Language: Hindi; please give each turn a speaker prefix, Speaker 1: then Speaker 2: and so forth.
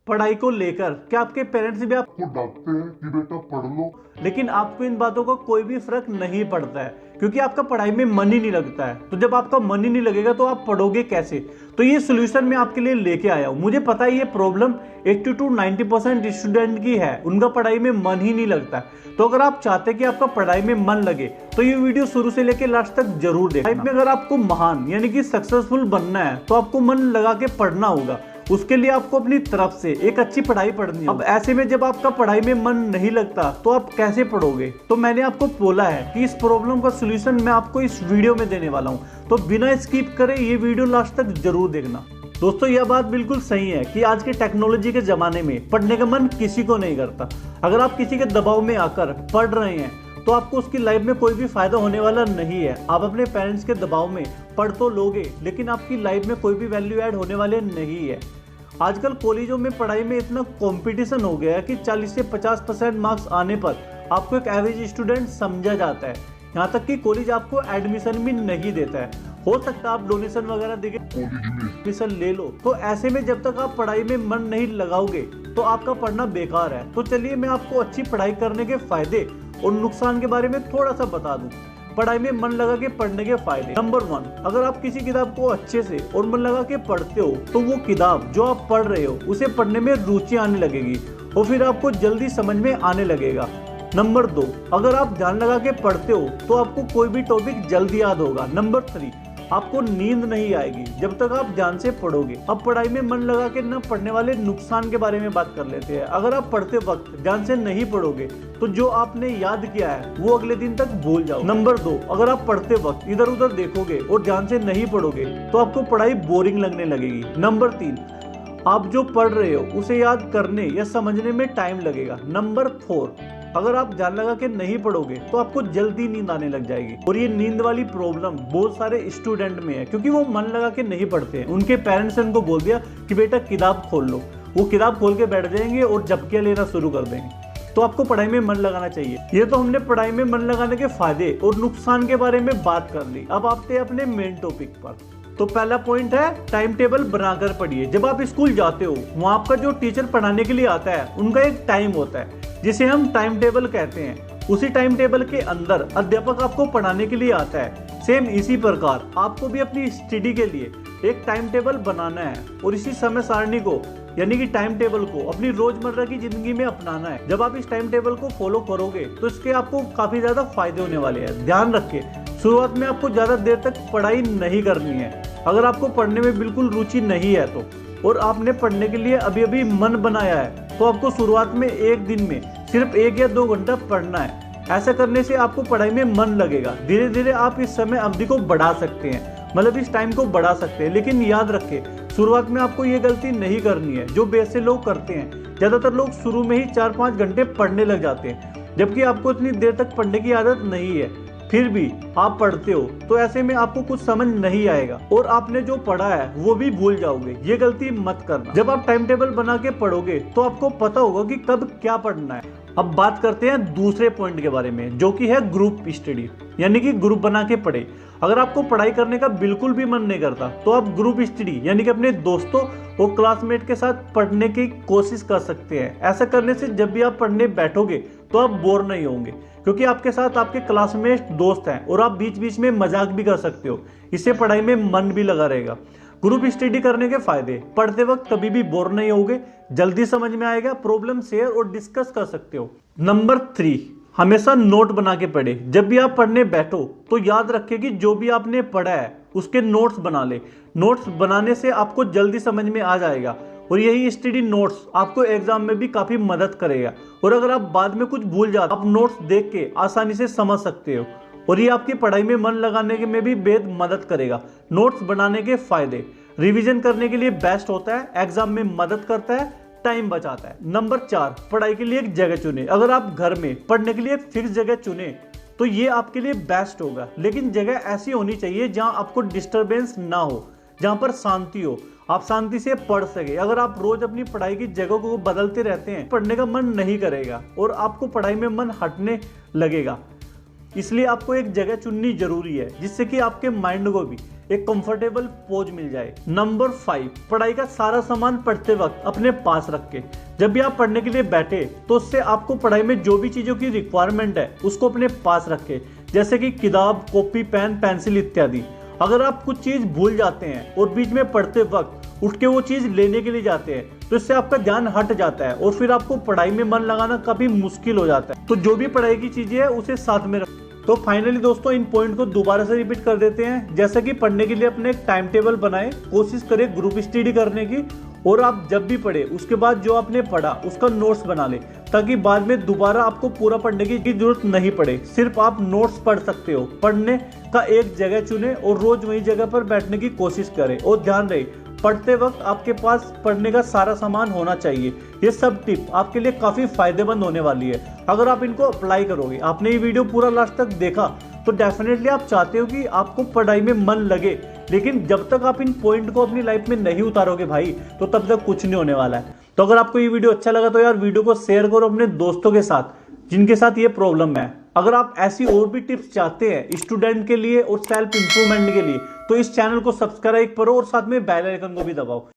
Speaker 1: पढ़ाई को लेकर क्या आपके पेरेंट्स भी आपको
Speaker 2: डांटते हैं कि बेटा पढ़ लो,
Speaker 1: लेकिन आपको इन बातों का कोई भी फर्क नहीं पड़ता है क्योंकि आपका पढ़ाई में मन ही नहीं लगता है। तो जब आपका मन ही नहीं लगेगा तो आप पढ़ोगे कैसे? तो ये सोल्यूशन मैं आपके लिए लेके आया हूँ। मुझे पता है ये प्रॉब्लम 80 to 90% स्टूडेंट की है, उनका पढ़ाई में मन ही नहीं लगता। तो अगर आप चाहते हैं कि आपका पढ़ाई में मन लगे तो ये वीडियो शुरू से लेकर लास्ट तक जरूर देखना। लाइफ में अगर आपको महान यानी कि सक्सेसफुल बनना है तो आपको मन लगा के पढ़ना होगा। उसके लिए आपको अपनी तरफ से एक अच्छी पढ़ाई पढ़नी है। अब ऐसे में जब आपका पढ़ाई में मन नहीं लगता तो आप कैसे पढ़ोगे? तो मैंने आपको बोला है कि इस प्रॉब्लम का सलूशन मैं आपको इस वीडियो में देने वाला हूं। तो बिना स्किप करे ये वीडियो लास्ट तक जरूर देखना। दोस्तों यह बात बिल्कुल सही है कि आज के टेक्नोलॉजी के जमाने में पढ़ने का मन किसी को नहीं करता। अगर आप किसी के दबाव में आकर पढ़ रहे हैं तो आपको उसकी लाइफ में कोई भी फायदा होने वाला नहीं है। आप अपने पेरेंट्स के दबाव में पढ़ तो लोगे लेकिन आपकी लाइफ में कोई भी वैल्यू ऐड होने वाले नहीं है। आजकल कॉलेजों में पढ़ाई में इतना कंपटीशन हो गया है कि 40 से 50% मार्क्स आने पर आपको एक एवरेज स्टूडेंट समझा जाता है। यहाँ तक कि कॉलेज आपको एडमिशन भी नहीं देता है। हो सकता है आप डोनेशन वगैरह देके एडमिशन ले लो। तो ऐसे में जब तक आप पढ़ाई में मन नहीं लगाओगे तो आपका पढ़ना बेकार है। तो चलिए मैं आपको अच्छी पढ़ाई करने के फायदे और नुकसान के बारे में थोड़ा सा बता दूं। पढ़ाई में मन लगा के पढ़ने के फायदे। नंबर 1, अगर आप किसी किताब को अच्छे से और मन लगा के पढ़ते हो तो वो किताब जो आप पढ़ रहे हो उसे पढ़ने में रुचि आने लगेगी और फिर आपको जल्दी समझ में आने लगेगा। नंबर 2, अगर आप ध्यान लगा के पढ़ते हो तो आपको कोई भी टॉपिक जल्दी याद होगा। नंबर 3, आपको नींद नहीं आएगी जब तक आप ध्यान से पढ़ोगे। अब पढ़ाई में मन लगा के न पढ़ने वाले नुकसान के बारे में बात कर लेते हैं। अगर आप पढ़ते वक्त ध्यान से नहीं पढ़ोगे तो जो आपने याद किया है वो अगले दिन तक भूल जाओ। नंबर 2, अगर आप पढ़ते वक्त इधर उधर देखोगे और ध्यान से नहीं पढ़ोगे तो आपको पढ़ाई बोरिंग लगने लगेगी। नंबर 3, आप जो पढ़ रहे हो उसे याद करने या समझने में टाइम लगेगा। नंबर 4, अगर आप ध्यान लगा के नहीं पढ़ोगे तो आपको जल्दी नींद आने लग जाएगी। और ये नींद वाली प्रॉब्लम बहुत सारे स्टूडेंट में है क्योंकि वो मन लगा के नहीं पढ़ते हैं। उनके पेरेंट्स ने उनको बोल दिया कि बेटा किताब खोल लो, वो किताब खोल के बैठ जाएंगे और झपकियां लेना शुरू कर देंगे। तो आपको पढ़ाई में मन लगाना चाहिए। ये तो हमने पढ़ाई में मन लगाने के फायदे और नुकसान के बारे में बात कर ली। अब आते हैं अपने मेन टॉपिक पर। तो पहला पॉइंट है टाइम टेबल बनाकर पढ़िए। जब आप स्कूल जाते हो वहाँ आपका जो टीचर पढ़ाने के लिए आता है उनका एक टाइम होता है जिसे हम टाइम टेबल कहते हैं। उसी टाइम टेबल के अंदर अध्यापक आपको पढ़ाने के लिए आता है। सेम इसी प्रकार आपको भी अपनी स्टडी के लिए एक टाइम टेबल बनाना है और इसी समय सारणी को यानी कि टाइम टेबल को अपनी रोजमर्रा की जिंदगी में अपनाना है। जब आप इस टाइम टेबल को फॉलो करोगे तो इसके आपको काफी ज्यादा फायदे होने वाले हैं। ध्यान रखें, शुरुआत में आपको ज्यादा देर तक पढ़ाई नहीं करनी है। अगर आपको पढ़ने में बिल्कुल रुचि नहीं है तो और आपने पढ़ने के लिए अभी अभी मन बनाया है तो आपको शुरुआत में एक दिन में सिर्फ 1 या 2 घंटा पढ़ना है। ऐसा करने से आपको पढ़ाई में मन लगेगा। धीरे धीरे आप इस समय अवधि को बढ़ा सकते हैं, मतलब इस टाइम को बढ़ा सकते हैं। लेकिन याद रखें शुरुआत में आपको ये गलती नहीं करनी है जो बेसे लोग करते हैं। ज्यादातर लोग शुरू में ही 4-5 घंटे पढ़ने लग जाते हैं जबकि आपको इतनी देर तक पढ़ने की आदत नहीं है। फिर भी आप पढ़ते हो तो ऐसे में आपको कुछ समझ नहीं आएगा और आपने जो पढ़ा है वो भी भूल जाओगे। ये गलती मत करना। जब आप टाइम टेबल बना के पढ़ोगे तो आपको पता होगा कि कब क्या पढ़ना है। अब बात करते हैं दूसरे पॉइंट के बारे में जो कि है ग्रुप स्टडी, यानी कि ग्रुप बना के पढ़े। अगर आपको पढ़ाई करने का बिल्कुल भी मन नहीं करता तो आप ग्रुप स्टडी यानी कि अपने दोस्तों और क्लासमेट के साथ पढ़ने की कोशिश कर सकते हैं। ऐसा करने से जब भी आप पढ़ने बैठोगे तो आप बोर नहीं होंगे क्योंकि आपके साथ आपके क्लासमेट दोस्त हैं और आप बीच बीच में मजाक भी कर सकते हो। इससे पढ़ाई में मन भी लगा रहेगा। ग्रुप स्टडी करने के फायदे, पढ़ते वक्त कभी भी बोर नहीं होगे, जल्दी समझ में आएगा, प्रॉब्लम शेयर और डिस्कस कर सकते हो। नंबर 3, हमेशा नोट बना के पढ़े। जब भी आप पढ़ने बैठो तो याद रखें कि जो भी आपने पढ़ा है उसके नोट्स बना ले। नोट्स बनाने से आपको जल्दी समझ में आ जाएगा और यही स्टडी नोट्स आपको एग्जाम में भी काफी मदद करेगा। और अगर आप बाद में कुछ भूल जाते आप नोट्स देख के आसानी से समझ सकते हो और ये आपकी पढ़ाई में मन लगाने के में भी बेहद मदद करेगा। नोट्स बनाने के फायदे, रिवीजन करने के लिए बेस्ट होता है, एग्जाम में मदद करता है, टाइम बचाता है। नंबर 4, पढ़ाई के लिए एक जगह चुने। अगर आप घर में पढ़ने के लिए एक फिक्स जगह चुने तो ये आपके लिए बेस्ट होगा। लेकिन जगह ऐसी होनी चाहिए जहां आपको डिस्टरबेंस ना हो, जहां पर शांति हो, आप शांति से पढ़ सके। अगर आप रोज अपनी पढ़ाई की जगह को बदलते रहते हैं पढ़ने का मन नहीं करेगा और आपको पढ़ाई में मन हटने लगेगा। इसलिए आपको एक जगह चुननी जरूरी है जिससे कि आपके माइंड को भी एक कंफर्टेबल पोज मिल जाए। नंबर 5, पढ़ाई का सारा सामान पढ़ते वक्त अपने पास रख के। जब भी आप पढ़ने के लिए बैठे तो उससे आपको पढ़ाई में जो भी चीजों की रिक्वायरमेंट है उसको अपने पास रखे, जैसे कि किताब, कॉपी, पेन, पेंसिल इत्यादि। अगर आप कुछ चीज भूल जाते हैं और बीच में पढ़ते वक्त उठ के वो चीज लेने के लिए जाते हैं तो इससे आपका ध्यान हट जाता है और फिर आपको पढ़ाई में मन लगाना काफी मुश्किल हो जाता है। तो जो भी पढ़ाई की चीजें है उसे साथ में रखें। तो फाइनली दोस्तों इन पॉइंट को दोबारा से रिपीट कर देते हैं। जैसा कि पढ़ने के लिए अपने एक टाइम टेबल बनाएं, कोशिश करें ग्रुप स्टडी करने की, और आप जब भी पढ़े उसके बाद जो आपने पढ़ा उसका नोट्स बना ले, ताकि बाद में दोबारा आपको पूरा पढ़ने की जरूरत नहीं पड़े। सिर्फ आप नोट्स पढ़ सकते हो। पढ़ने का एक जगह चुने और रोज वही जगह पर बैठने की कोशिश करें। और ध्यान रहे, पढ़ते वक्त आपके पास पढ़ने का सारा सामान होना चाहिए। ये सब टिप आपके लिए काफी फायदेमंद होने वाली है अगर आप इनको अप्लाई करोगे। आपने ये वीडियो पूरा लास्ट तक देखा तो डेफिनेटली आप चाहते हो कि आपको पढ़ाई में मन लगे, लेकिन जब तक आप इन पॉइंट को अपनी लाइफ में नहीं उतारोगे भाई तो तब तक कुछ नहीं होने वाला है। तो अगर आपको ये वीडियो अच्छा लगा तो यार वीडियो को शेयर करो अपने दोस्तों के साथ जिनके साथ ये प्रॉब्लम है। अगर आप ऐसी और भी टिप्स चाहते हैं स्टूडेंट के लिए और सेल्फ इंप्रूवमेंट के लिए तो इस चैनल को सब्सक्राइब करो और साथ में बेल आइकन को भी दबाओ।